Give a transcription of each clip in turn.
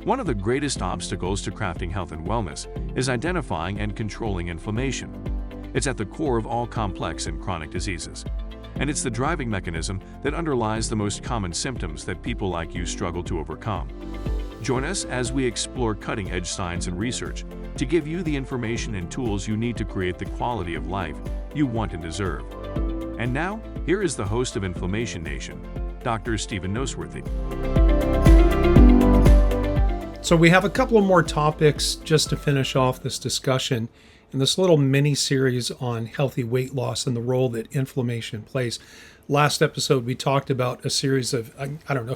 One of the greatest obstacles to crafting health and wellness is identifying and controlling inflammation. It's at the core of all complex and chronic diseases, and it's the driving mechanism that underlies the most common symptoms that people like you struggle to overcome. Join us as we explore cutting-edge science and research to give you the information and tools you need to create the quality of life you want and deserve. And now, here is the host of Inflammation Nation, Dr. Stephen Noseworthy. So we have a couple of more topics just to finish off this discussion in this little mini series on healthy weight loss and the role that inflammation plays. Last episode, we talked about a series of,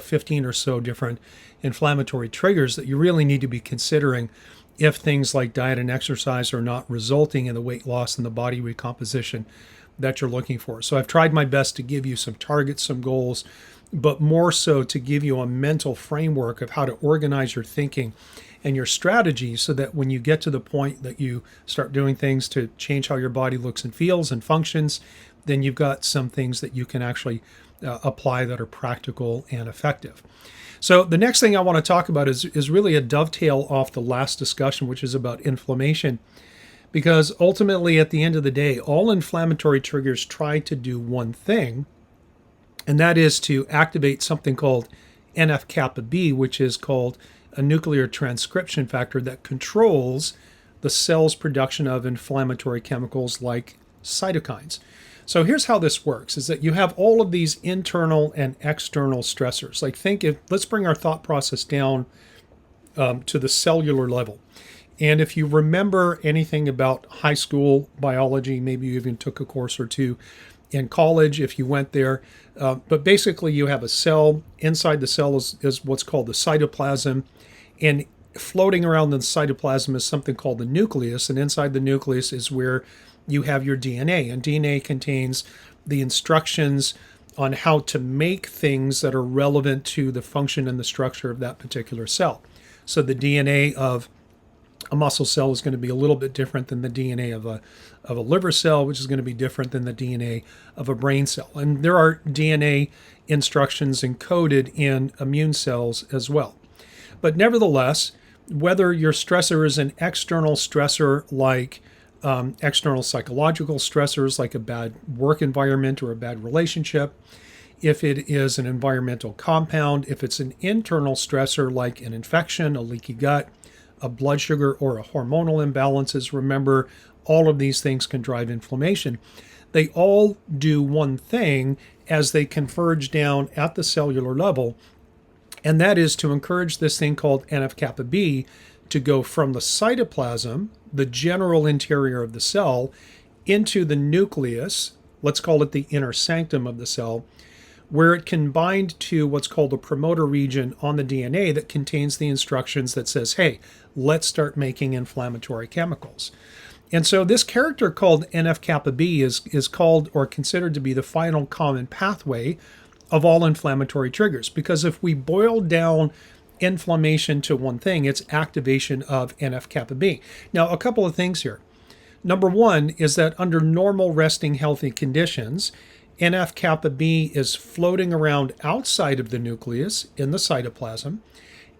15 or so different inflammatory triggers that you really need to be considering if things like diet and exercise are not resulting in the weight loss and the body recomposition that you're looking for. So I've tried my best to give you some targets, some goals, but more so to give you a mental framework of how to organize your thinking and your strategy so that when you get to the point that you start doing things to change how your body looks and feels and functions, then you've got some things that you can actually apply that are practical and effective. So the next thing I want to talk about is really a dovetail off the last discussion, which is about inflammation, because ultimately at the end of the day, all inflammatory triggers try to do one thing, and that is to activate something called NFkB, which is called a nuclear transcription factor that controls the cell's production of inflammatory chemicals like cytokines. So here's how this works, is that you have all of these internal and external stressors. Let's bring our thought process down to the cellular level. And if you remember anything about high school biology, maybe you even took a course or two in college if you went there. But basically you have a cell. Inside the cell is what's called the cytoplasm. And floating around the cytoplasm is something called the nucleus. And inside the nucleus is where you have your DNA. And DNA contains the instructions on how to make things that are relevant to the function and the structure of that particular cell. So the DNA of a muscle cell is going to be a little bit different than the DNA of a liver cell, which is going to be different than the DNA of a brain cell. And there are DNA instructions encoded in immune cells as well. But nevertheless, whether your stressor is an external stressor like external psychological stressors like a bad work environment or a bad relationship, if it is an environmental compound, if it's an internal stressor like an infection, a leaky gut, a blood sugar, or a hormonal imbalances, remember, all of these things can drive inflammation. They all do one thing as they converge down at the cellular level, and that is to encourage this thing called NFkB to go from the cytoplasm, the general interior of the cell, into the nucleus, let's call it the inner sanctum of the cell, where it can bind to what's called a promoter region on the DNA that contains the instructions that says, hey, let's start making inflammatory chemicals. And so this character called NFkB is called or considered to be the final common pathway of all inflammatory triggers, because if we boil down inflammation to one thing, it's activation of NFkB. Now, a couple of things here. Number one is that under normal resting healthy conditions, NFkB is floating around outside of the nucleus in the cytoplasm,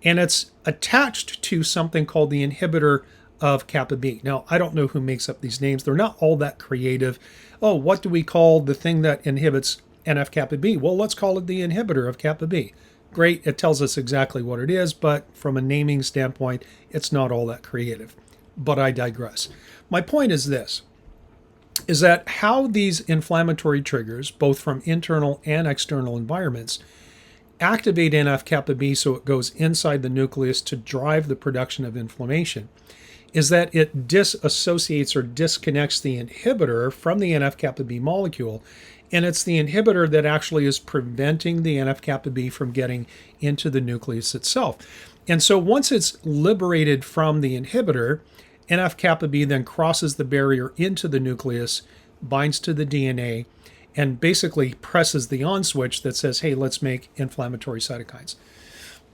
and it's attached to something called the inhibitor of kappa B. Now, I don't know who makes up these names. They're not all that creative. Oh, what do we call the thing that inhibits NFkB? Well, let's call it the inhibitor of kappa B. Great, it tells us exactly what it is, but from a naming standpoint, it's not all that creative. But I digress. My point is this, is that how these inflammatory triggers, both from internal and external environments, activate NF-kappa so it goes inside the nucleus to drive the production of inflammation, is that it disassociates or disconnects the inhibitor from the NF-kappa molecule, and it's the inhibitor that actually is preventing the NF-kappa from getting into the nucleus itself. And so once it's liberated from the inhibitor, NF-kappa then crosses the barrier into the nucleus, binds to the DNA, and basically presses the on switch that says, hey, let's make inflammatory cytokines.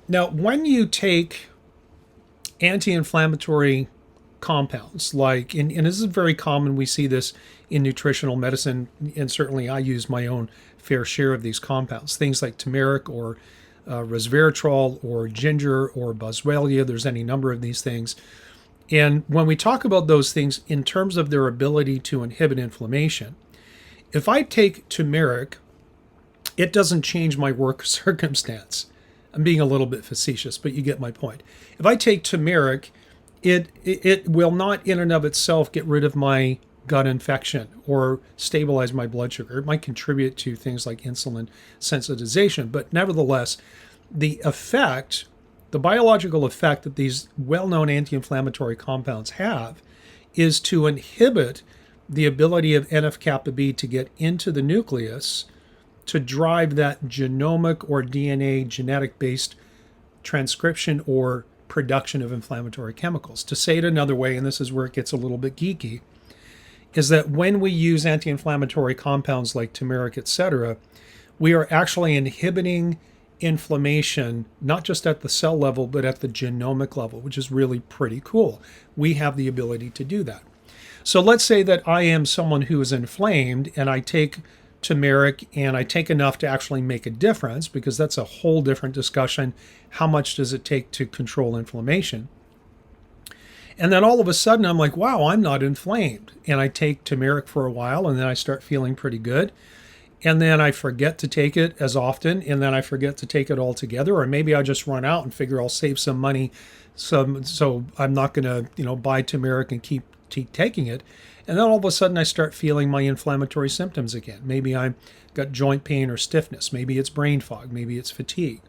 Now, when you take anti-inflammatory compounds, like, and this is very common, we see this in nutritional medicine, and certainly I use my own fair share of these compounds, things like turmeric or resveratrol or ginger or boswellia. There's any number of these things. And when we talk about those things in terms of their ability to inhibit inflammation, if I take turmeric, it doesn't change my work circumstance. I'm being a little bit facetious, but you get my point. If I take turmeric, it will not in and of itself get rid of my gut infection or stabilize my blood sugar. It might contribute to things like insulin sensitization, but nevertheless, the effect, the biological effect that these well-known anti-inflammatory compounds have is to inhibit the ability of NFkB to get into the nucleus to drive that genomic or DNA genetic-based transcription or production of inflammatory chemicals. To say it another way, and this is where it gets a little bit geeky, is that when we use anti-inflammatory compounds like turmeric, etc., we are actually inhibiting inflammation, not just at the cell level, but at the genomic level, which is really pretty cool. We have the ability to do that. So let's say that I am someone who is inflamed and I take turmeric and I take enough to actually make a difference, because that's a whole different discussion. How much does it take to control inflammation? And then all of a sudden I'm like, wow, I'm not inflamed. And I take turmeric for a while and then I start feeling pretty good. And then I forget to take it as often, and then I forget to take it altogether. Or maybe I just run out and figure I'll save some money, so I'm not going to buy turmeric and keep taking it. And then all of a sudden I start feeling my inflammatory symptoms again. Maybe I've got joint pain or stiffness. Maybe it's brain fog. Maybe it's fatigue.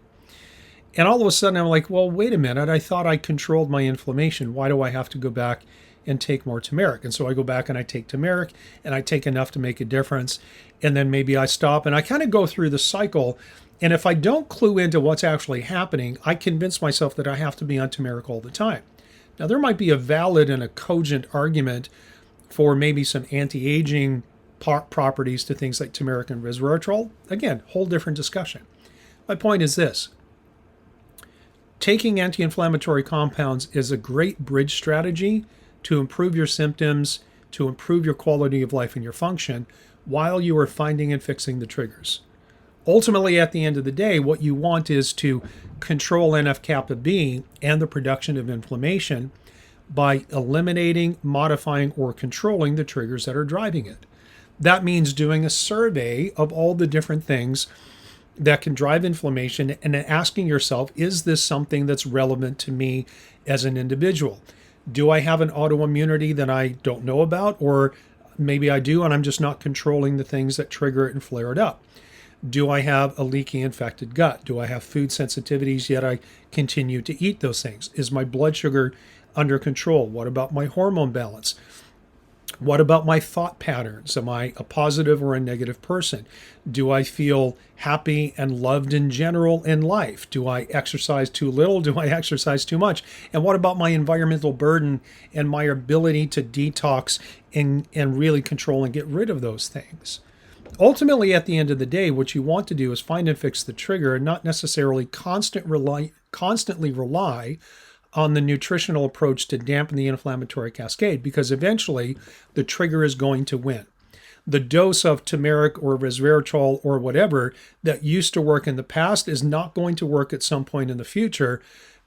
And all of a sudden I'm like, well, wait a minute. I thought I controlled my inflammation. Why do I have to go back and take more turmeric? And so I go back and I take turmeric and I take enough to make a difference. And then maybe I stop and I kind of go through the cycle. And if I don't clue into what's actually happening, I convince myself that I have to be on turmeric all the time. Now, there might be a valid and a cogent argument for maybe some anti-aging properties to things like turmeric and resveratrol. Again, whole different discussion. My point is this. Taking anti-inflammatory compounds is a great bridge strategy to improve your symptoms, to improve your quality of life and your function while you are finding and fixing the triggers. Ultimately, at the end of the day, what you want is to control NFkB and the production of inflammation by eliminating, modifying, or controlling the triggers that are driving it. That means doing a survey of all the different things that can drive inflammation and then asking yourself, is this something that's relevant to me as an individual? Do I have an autoimmunity that I don't know about? Or maybe I do and I'm just not controlling the things that trigger it and flare it up. Do I have a leaky infected gut? Do I have food sensitivities yet I continue to eat those things? Is my blood sugar under control? What about my hormone balance? What about my thought patterns? Am I a positive or a negative person? Do I feel happy and loved in general in life? Do I exercise too little? Do I exercise too much? And what about my environmental burden and my ability to detox and really control and get rid of those things? Ultimately, at the end of the day, what you want to do is find and fix the trigger and not necessarily constantly rely on the nutritional approach to dampen the inflammatory cascade, because eventually the trigger is going to win. The dose of turmeric or resveratrol or whatever that used to work in the past is not going to work at some point in the future,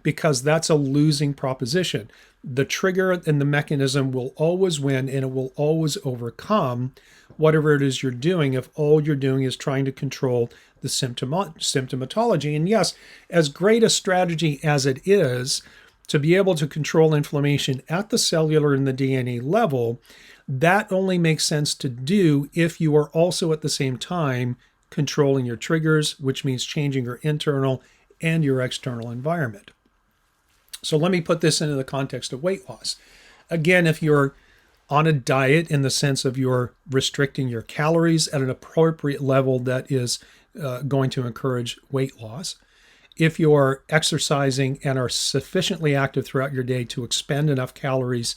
because that's a losing proposition. The trigger and the mechanism will always win, and it will always overcome whatever it is you're doing if all you're doing is trying to control the symptomatology. And yes, as great a strategy as it is to be able to control inflammation at the cellular and the DNA level, that only makes sense to do if you are also at the same time controlling your triggers, which means changing your internal and your external environment. So let me put this into the context of weight loss. Again, if you're on a diet in the sense of you're restricting your calories at an appropriate level that is going to encourage weight loss, if you're exercising and are sufficiently active throughout your day to expend enough calories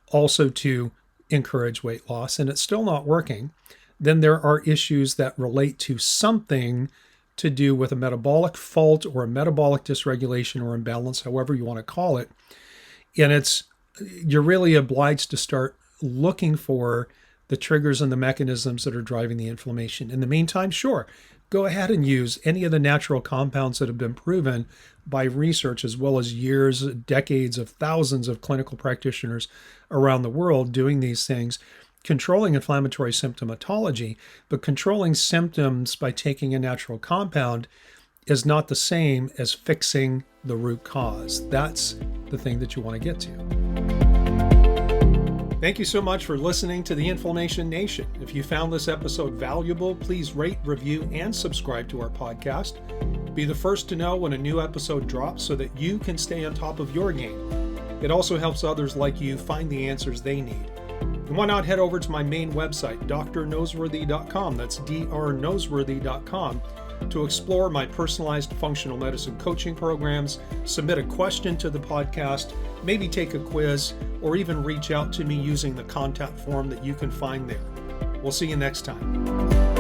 also to encourage weight loss, and it's still not working, then there are issues that relate to something to do with a metabolic fault or a metabolic dysregulation or imbalance, however you want to call it. And you're really obliged to start looking for the triggers and the mechanisms that are driving the inflammation. In the meantime, sure, go ahead and use any of the natural compounds that have been proven by research, as well as years, decades of thousands of clinical practitioners around the world doing these things, controlling inflammatory symptomatology. But controlling symptoms by taking a natural compound is not the same as fixing the root cause. That's the thing that you want to get to. Thank you so much for listening to the Inflammation Nation. If you found this episode valuable, please rate, review, and subscribe to our podcast. Be the first to know when a new episode drops so that you can stay on top of your game. It also helps others like you find the answers they need. And why not head over to my main website, drnoseworthy.com, that's drnoseworthy.com, to explore my personalized functional medicine coaching programs, submit a question to the podcast, maybe take a quiz, or even reach out to me using the contact form that you can find there. We'll see you next time.